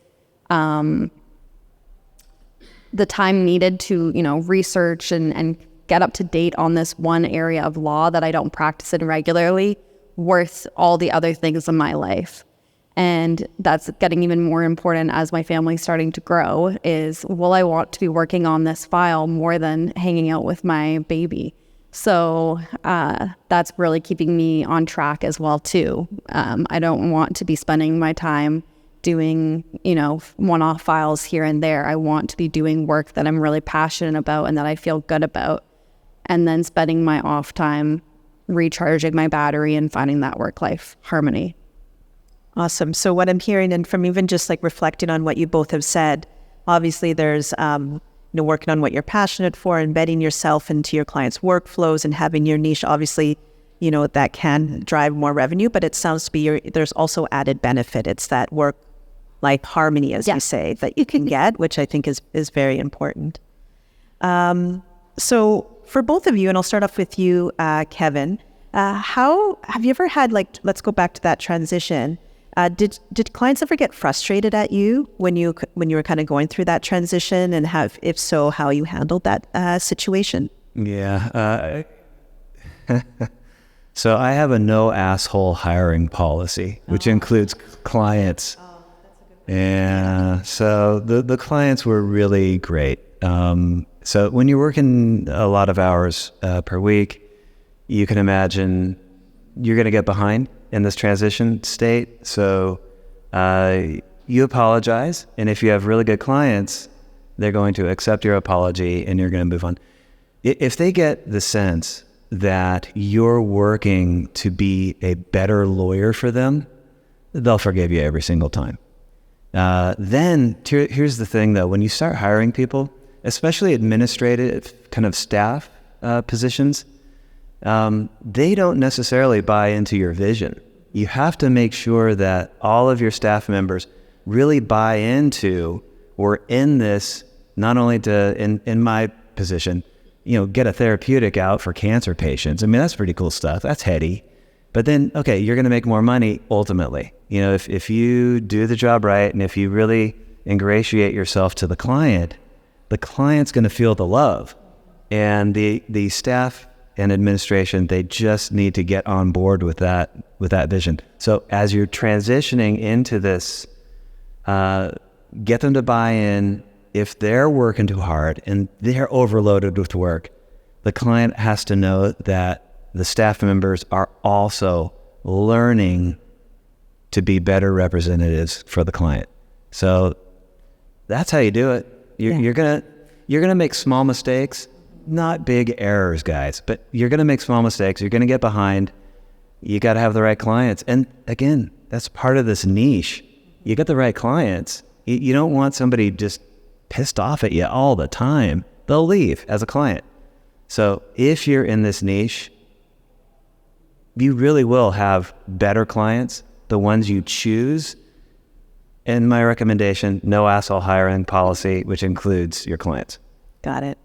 Speaker 2: the time needed to, research and get up to date on this one area of law that I don't practice in regularly, worth all the other things in my life? And that's getting even more important as my family's starting to grow, is, will I want to be working on this file more than hanging out with my baby? So that's really keeping me on track as well, too. I don't want to be spending my time doing, one-off files here and there. I want to be doing work that I'm really passionate about and that I feel good about, and then spending my off time recharging my battery and finding that work-life harmony.
Speaker 1: Awesome. So what I'm hearing, and from even just like reflecting on what you both have said, obviously there's, working on what you're passionate for, embedding yourself into your clients' workflows and having your niche. Obviously, that can drive more revenue, but it sounds to be there's also added benefit. It's that work-life harmony, as you say, that you can get, which I think is very important. So for both of you, and I'll start off with you, Kevin, how have you ever had, let's go back to that transition. Did clients ever get frustrated at you when you were kind of going through that transition, and if so, how you handled that situation?
Speaker 3: Yeah. So I have a no asshole hiring policy, which includes clients. And so the clients were really great. So when you're working a lot of hours per week, you can imagine you're going to get behind in this transition state. So you apologize. And if you have really good clients, they're going to accept your apology and you're going to move on. If they get the sense that you're working to be a better lawyer for them, they'll forgive you every single time. Then here's the thing though, when you start hiring people, especially administrative kind of staff positions, they don't necessarily buy into your vision. You have to make sure that all of your staff members really buy into, we're in this not only to, in my position, get a therapeutic out for cancer patients. I mean, that's pretty cool stuff. That's heady. But then, okay, you're going to make more money ultimately. If you do the job right and if you really ingratiate yourself to the client's going to feel the love. And the staff and administration, they just need to get on board with that vision. So as you're transitioning into this, get them to buy in. If they're working too hard and they're overloaded with work, the client has to know that the staff members are also learning to be better representatives for the client. So that's how you do it. You're gonna make small mistakes, not big errors, guys, but you're gonna make small mistakes. You're gonna get behind. You got to have the right clients, and again, that's part of this niche. You get the right clients. You don't want somebody just pissed off at you all the time. They'll leave as a client. So if you're in this niche, you really will have better clients, the ones you choose. And my recommendation, no asshole hiring policy, which includes your clients.
Speaker 1: Got it.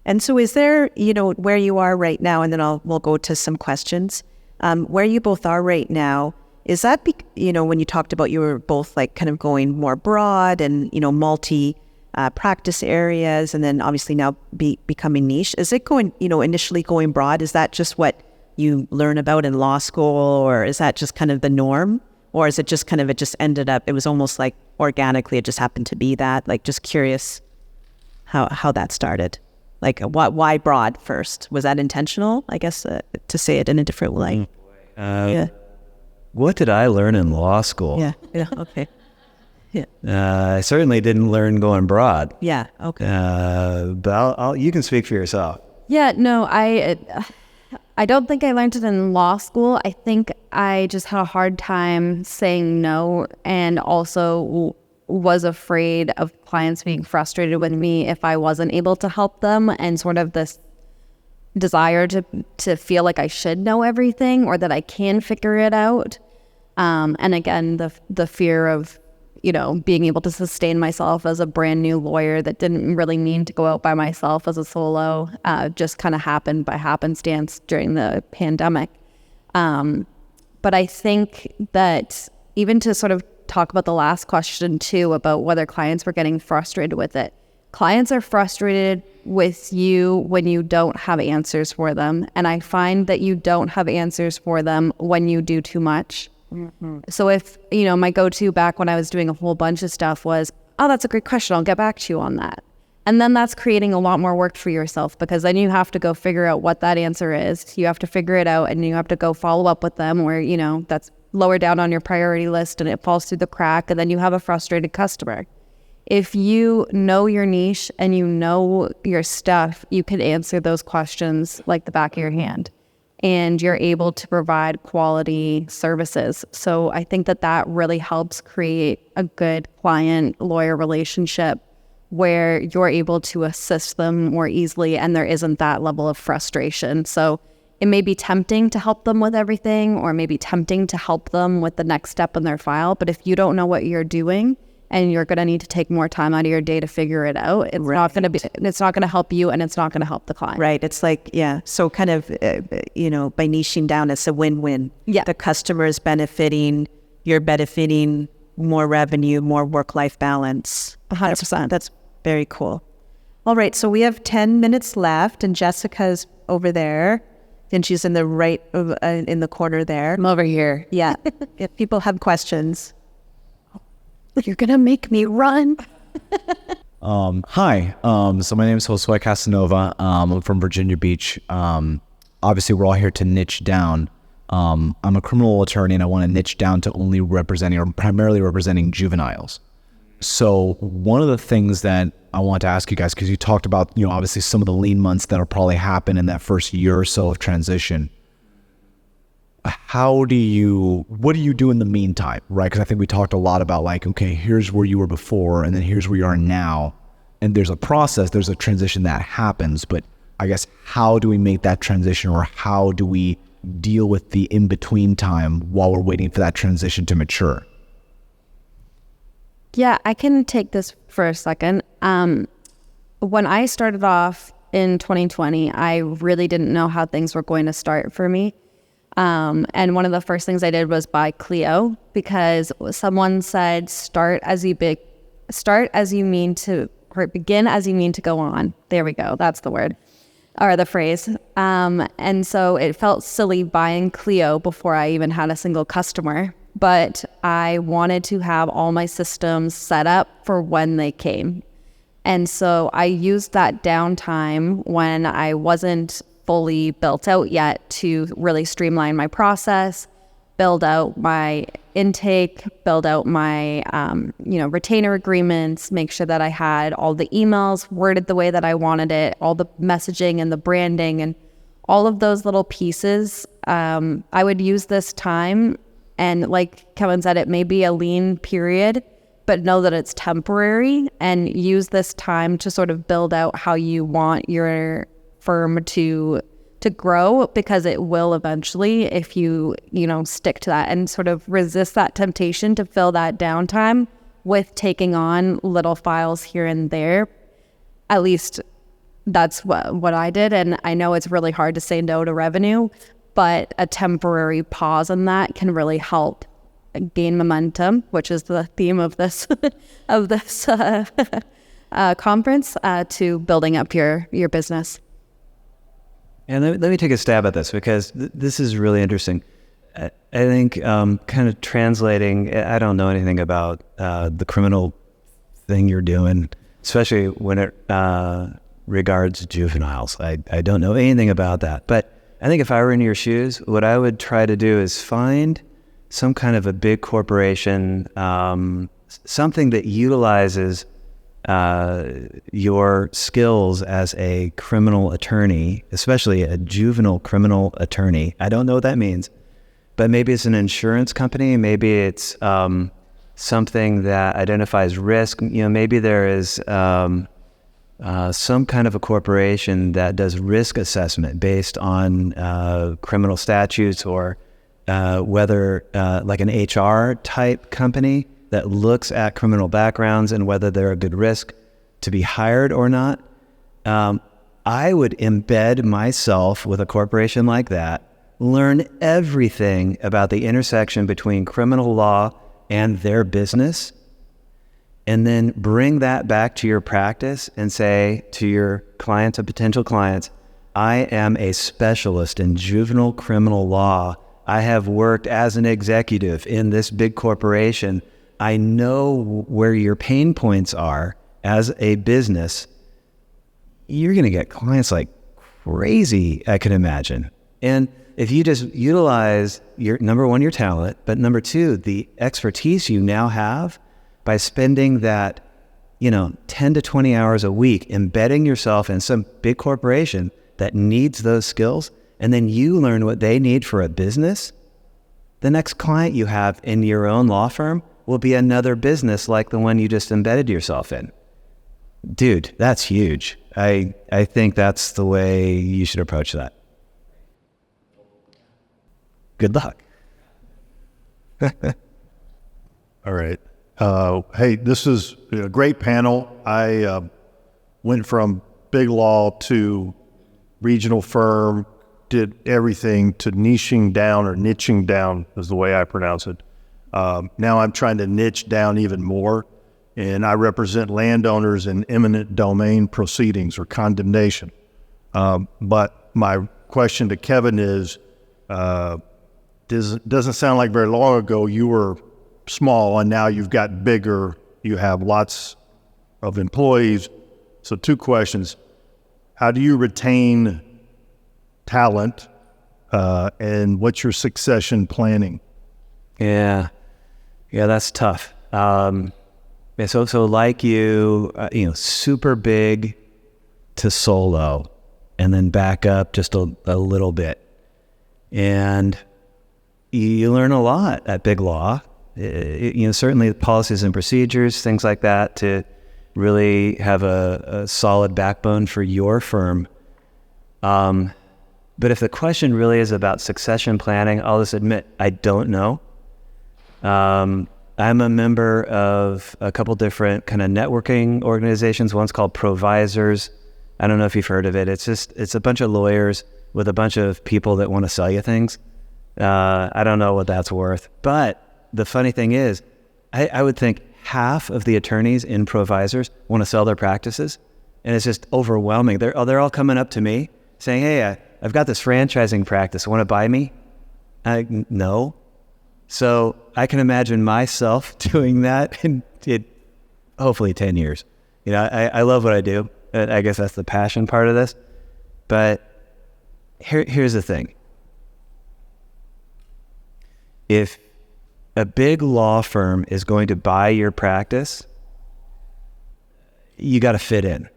Speaker 1: And so is there, where you are right now, and then we'll go to some questions, where you both are right now, is that, when you talked about you were both kind of going more broad and, multi practice areas, and then obviously now becoming niche, is it going, initially going broad? Is that just what you learn about in law school, or is that just kind of the norm? Or is it just kind of, it just ended up, it was almost like organically, it just happened to be that? Just curious how that started. Why broad first? Was that intentional, I guess, to say it in a different way?
Speaker 3: What did I learn in law school?
Speaker 1: Yeah, okay. Yeah.
Speaker 3: I certainly didn't learn going broad.
Speaker 1: Yeah, okay.
Speaker 3: But you can speak for yourself.
Speaker 2: Yeah, no, I don't think I learned it in law school. I think I just had a hard time saying no, and also was afraid of clients being frustrated with me if I wasn't able to help them, and sort of this desire to feel like I should know everything or that I can figure it out. And again, the fear of, being able to sustain myself as a brand new lawyer that didn't really mean to go out by myself as a solo, just kind of happened by happenstance during the pandemic. But I think that even to sort of talk about the last question too, about whether clients were getting frustrated with it, clients are frustrated with you when you don't have answers for them. And I find that you don't have answers for them when you do too much. Mm-hmm. So if, my go-to back when I was doing a whole bunch of stuff was, oh, that's a great question, I'll get back to you on that. And then that's creating a lot more work for yourself, because then you have to go figure out what that answer is. You have to figure it out, and you have to go follow up with them where, that's lower down on your priority list and it falls through the crack, and then you have a frustrated customer. If you know your niche and you know your stuff, you can answer those questions like the back of your hand, and you're able to provide quality services. So I think that really helps create a good client-lawyer relationship where you're able to assist them more easily and there isn't that level of frustration. So it may be tempting to help them with everything, or maybe tempting to help them with the next step in their file. But if you don't know what you're doing and you're going to need to take more time out of your day to figure it out, it's not going to help you, and it's not going to help the client.
Speaker 1: Right. It's like, so kind of, by niching down, it's a win-win.
Speaker 2: Yeah.
Speaker 1: The customer is benefiting, you're benefiting, more revenue, more work-life balance.
Speaker 2: 100%.
Speaker 1: That's very cool. All right. So we have 10 minutes left, and Jessica's over there, and she's in the right, in the corner there.
Speaker 2: I'm over here.
Speaker 1: Yeah. If people have questions.
Speaker 2: You're going to make me run.
Speaker 4: Hi. So my name is Josue Casanova. I'm from Virginia Beach. Obviously, we're all here to niche down. I'm a criminal attorney, and I want to niche down to only representing, or primarily representing, juveniles. So one of the things that I want to ask you guys, because you talked about, obviously some of the lean months that'll probably happen in that first year or so of transition. What do you do in the meantime, right? Because I think we talked a lot about like, okay, here's where you were before, and then here's where you are now. And there's a process, there's a transition that happens, but I guess how do we make that transition, or how do we deal with the in-between time while we're waiting for that transition to mature?
Speaker 2: Yeah, I can take this for a second. When I started off in 2020, I really didn't know how things were going to start for me. And one of the first things I did was buy Clio, because someone said, begin as you mean to go on. There we go. That's the word, or the phrase. And so it felt silly buying Clio before I even had a single customer, but I wanted to have all my systems set up for when they came. And so I used that downtime when I wasn't fully built out yet to really streamline my process, build out my intake, build out my retainer agreements, make sure that I had all the emails worded the way that I wanted it, all the messaging and the branding and all of those little pieces. I would use this time, and like Kevin said, it may be a lean period, but know that it's temporary, and use this time to sort of build out how you want your firm to grow, because it will eventually, if you stick to that and sort of resist that temptation to fill that downtime with taking on little files here and there. At least that's what I did. And I know it's really hard to say no to revenue, but a temporary pause in that can really help gain momentum, which is the theme of this conference, to building up your business.
Speaker 3: And let me take a stab at this, because this is really interesting. I think kind of translating, I don't know anything about the criminal thing you're doing, especially when it regards juveniles. I don't know anything about that. But I think if I were in your shoes, what I would try to do is find some kind of a big corporation, something that utilizes your skills as a criminal attorney, especially a juvenile criminal attorney. I don't know what that means, but maybe it's an insurance company. Maybe it's something that identifies risk. Maybe there is some kind of a corporation that does risk assessment based on criminal statutes, or whether like an HR type company that looks at criminal backgrounds and whether they're a good risk to be hired or not. I would embed myself with a corporation like that, learn everything about the intersection between criminal law and their business, and then bring that back to your practice and say to your clients and potential clients, I am a specialist in juvenile criminal law. I have worked as an executive in this big corporation. I know where your pain points are as a business. You're going to get clients like crazy, I can imagine. And if you just utilize your, number one, your talent, but number two, the expertise you now have by spending that, 10 to 20 hours a week, embedding yourself in some big corporation that needs those skills, and then you learn what they need for a business, the next client you have in your own law firm will be another business like the one you just embedded yourself in. Dude, that's huge. I think that's the way you should approach that. good luck.
Speaker 5: All right. Hey, this is a great panel. I went from big law to regional firm, did everything to niching down is the way I pronounce it. Now I'm trying to niche down even more, and I represent landowners in eminent domain proceedings or condemnation. But my question to Kevin is, doesn't sound like very long ago you were small and now you've got bigger, you have lots of employees. So 2 questions. How do you retain talent, and what's your succession planning?
Speaker 3: Yeah, that's tough. So like you super big to solo, and then back up just a little bit, and you learn a lot at big law. Certainly policies and procedures, things like that, to really have a solid backbone for your firm. But if the question really is about succession planning, I'll just admit I don't know. I'm a member of a couple different kind of networking organizations. One's called Provisors. I don't know if you've heard of it. It's a bunch of lawyers with a bunch of people that want to sell you things. I don't know what that's worth. But the funny thing is, I would think half of the attorneys in Provisors want to sell their practices, and it's just overwhelming. They're all coming up to me saying, "Hey, I've got this franchising practice. Want to buy me?" No. So I can imagine myself doing that in hopefully 10 years. I love what I do. I guess that's the passion part of this. But here's the thing. If a big law firm is going to buy your practice, you got to fit in.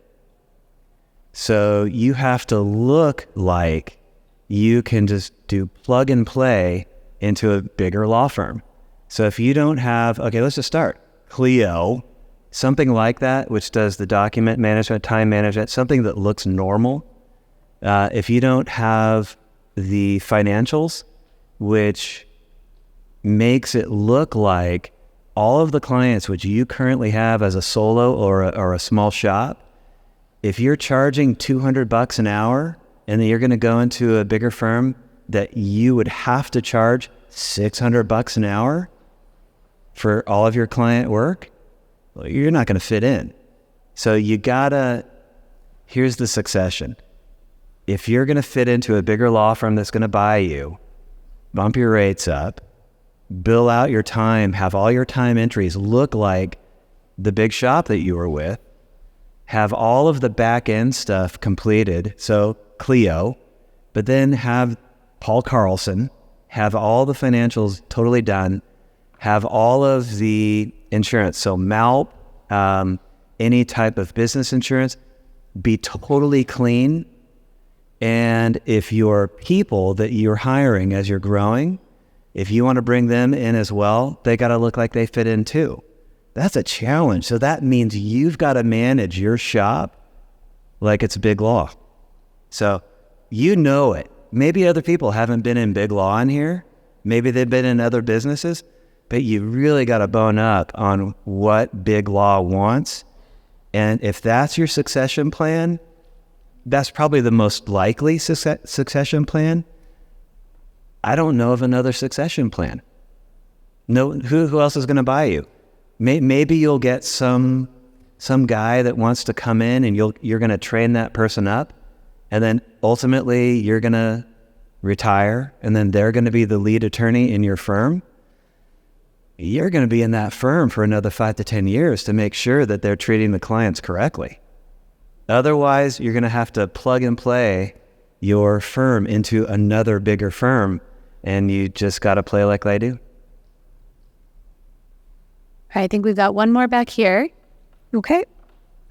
Speaker 3: So you have to look like you can just do plug and play into a bigger law firm. So if you don't have, let's just start. Clio, something like that, which does the document management, time management, something that looks normal. If you don't have the financials, which makes it look like all of the clients which you currently have as a solo or a small shop, if you're charging $200 an hour and then you're going to go into a bigger firm that you would have to charge $600 an hour for all of your client work, well, you're not going to fit in. So here's the succession. If you're going to fit into a bigger law firm that's going to buy you, bump your rates up, bill out your time, have all your time entries look like the big shop that you were with, have all of the back end stuff completed, so Clio, but then have Paul Carlson, have all the financials totally done, have all of the insurance, so MALP, any type of business insurance, be totally clean. And if your people that you're hiring as you're growing, if you want to bring them in as well, they got to look like they fit in too. That's a challenge. So that means you've got to manage your shop like it's big law. So you know it. Maybe other people haven't been in big law in here. Maybe they've been in other businesses, but you really got to bone up on what big law wants. And if that's your succession plan, that's probably the most likely succession plan. I don't know of another succession plan. No, who else is going to buy you? Maybe you'll get some guy that wants to come in and you're going to train that person up, and then ultimately you're going to retire, and then they're going to be the lead attorney in your firm. You're going to be in that firm for another 5 to 10 years to make sure that they're treating the clients correctly. Otherwise, you're going to have to plug and play your firm into another bigger firm, and you just got to play like they do.
Speaker 6: I think we've got one more back here.
Speaker 7: Okay.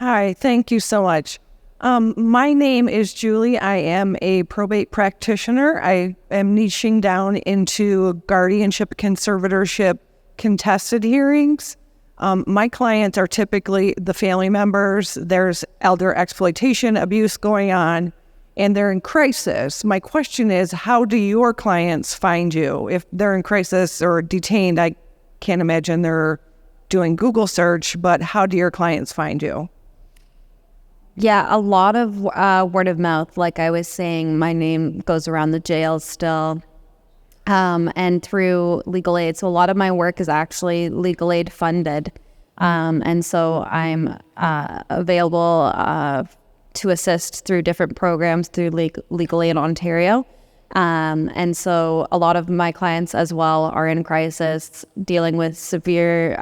Speaker 7: Hi, thank you so much. My name is Julie. I am a probate practitioner. I am niching down into guardianship, conservatorship, contested hearings. My clients are typically the family members. There's elder exploitation, abuse going on, and they're in crisis. My question is, how do your clients find you? If they're in crisis or detained, I can't imagine they're doing Google search, but how do your clients find you?
Speaker 2: Yeah, a lot of word of mouth. Like I was saying, my name goes around the jails still, and through legal aid. So a lot of my work is actually legal aid funded. And so I'm available to assist through different programs through Legal Aid Ontario. And so a lot of my clients as well are in crisis, dealing with severe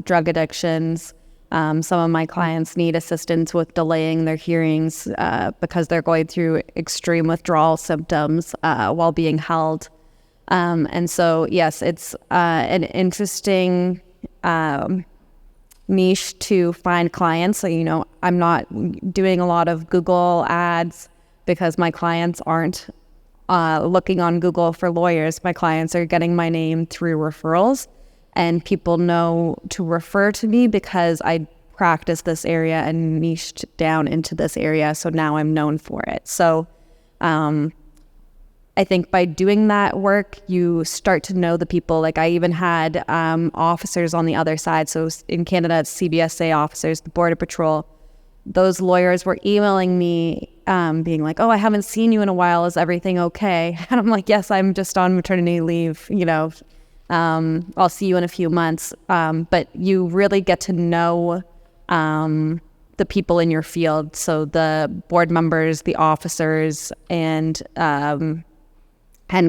Speaker 2: drug addictions. Some of my clients need assistance with delaying their hearings because they're going through extreme withdrawal symptoms while being held. And so, yes, it's an interesting niche to find clients. So, you know, I'm not doing a lot of Google ads because my clients aren't looking on Google for lawyers. My clients are getting my name through referrals, and people know to refer to me because I practice this area and niched down into this area. So now I'm known for it. So I think by doing that work, you start to know the people. Like I even had officers on the other side. So in Canada, it's CBSA officers, the Border Patrol. Those lawyers were emailing me being like, oh, I haven't seen you in a while. Is everything okay? And I'm like, yes, I'm just on maternity leave. You know, I'll see you in a few months. But you really get to know the people in your field. So the board members, the officers, and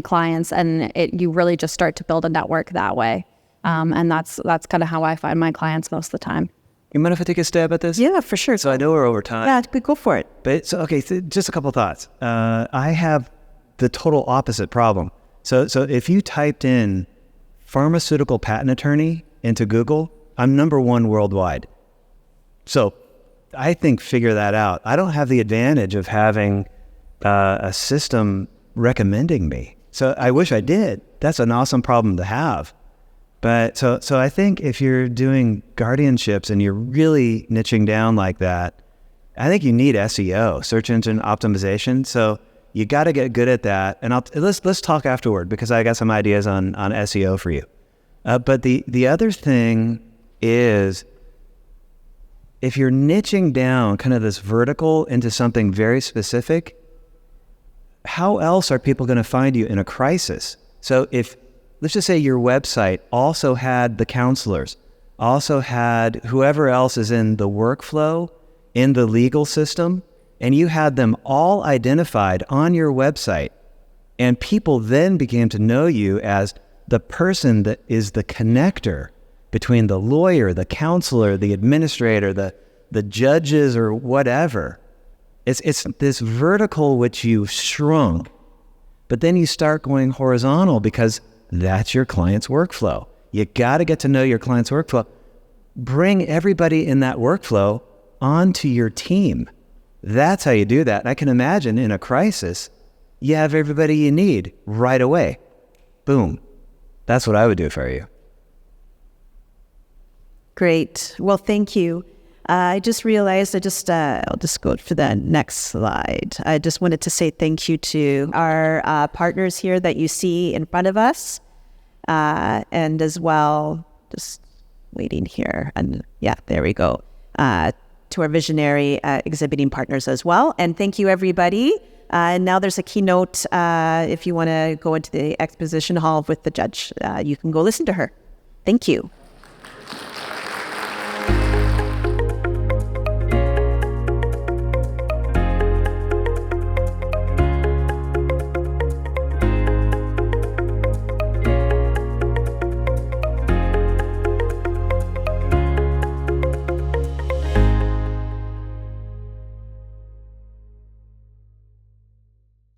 Speaker 2: clients, and you really just start to build a network that way. And that's kind of how I find my clients most of the time.
Speaker 3: You mind if I take a stab at this?
Speaker 1: Yeah, for sure.
Speaker 3: So I know we're over time.
Speaker 1: Yeah, go for it.
Speaker 3: But so, okay, so just a couple of thoughts. I have the total opposite problem. So if you typed in pharmaceutical patent attorney into Google, I'm #1 worldwide. So I think figure that out. I don't have the advantage of having a system recommending me. So I wish I did. That's an awesome problem to have. But so I think if you're doing guardianships and you're really niching down like that, I think you need SEO, search engine optimization. So you got to get good at that. And let's talk afterward because I got some ideas on SEO for you. But the other thing is, if you're niching down kind of this vertical into something very specific, how else are people going to find you in a crisis? So if, let's just say your website also had the counselors, also had whoever else is in the workflow, in the legal system, and you had them all identified on your website, and people then began to know you as the person that is the connector between the lawyer, the counselor, the administrator, the judges, or whatever. It's this vertical which you shrunk, but then you start going horizontal because that's your client's workflow. You got to get to know your client's workflow. Bring everybody in that workflow onto your team. That's how you do that. And I can imagine in a crisis, you have everybody you need right away. Boom. That's what I would do for you.
Speaker 1: Great. Well, thank you. I just realized I'll just go to the next slide. I just wanted to say thank you to our partners here that you see in front of us. And as well, just waiting here. And yeah, there we go. To our visionary exhibiting partners as well. And thank you, everybody. And now there's a keynote. If you want to go into the exposition hall with the judge, you can go listen to her. Thank you.